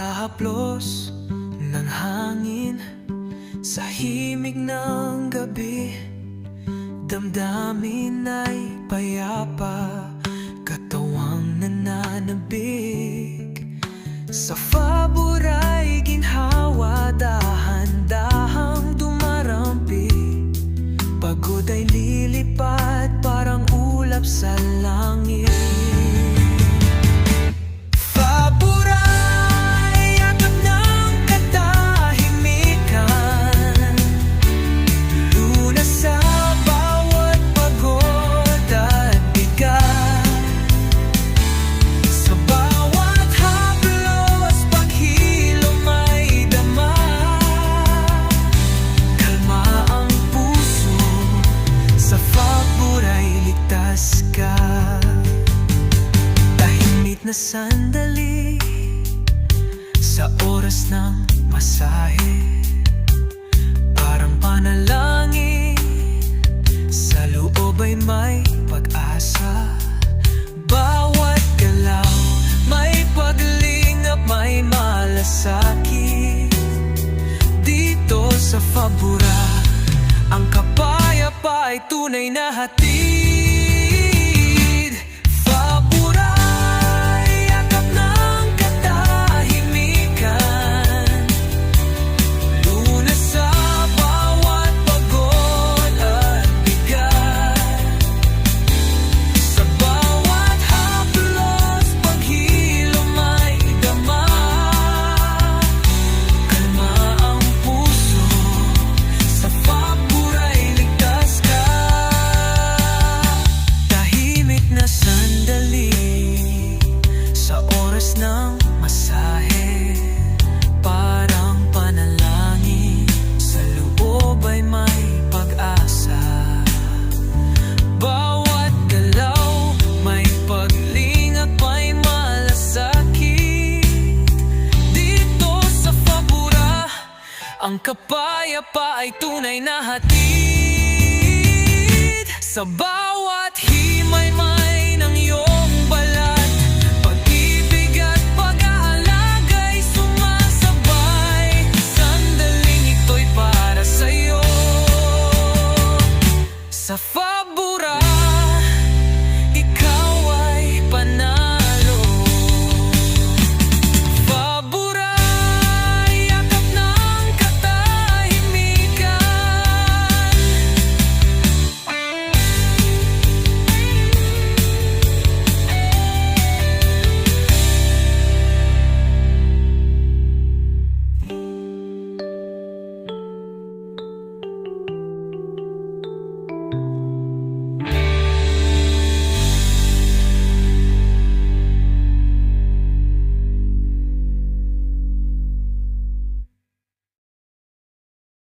Sa haplos ng hangin, sa himig ng gabi, damdamin ay payapa, katawang nananabik. Sa pabora'y ginhawa, dahan-dahang dumarampi. Pagod ay lilipad, parang ulap sa langit. Na sandali sa oras ng masahe, parang panalangin, sa loob ay may pag-asa. Bawat galaw may paglingap, may malasakit. Dito sa Fabura, ang kapayapa ay tunay na hatid. Ng masahe, parang panalangin, sa loob ay may pag-asa. Bawat galaw may paglingap, may malasakit. Dito sa Fabura, ang kapayapa ay tunay na hatid. Sa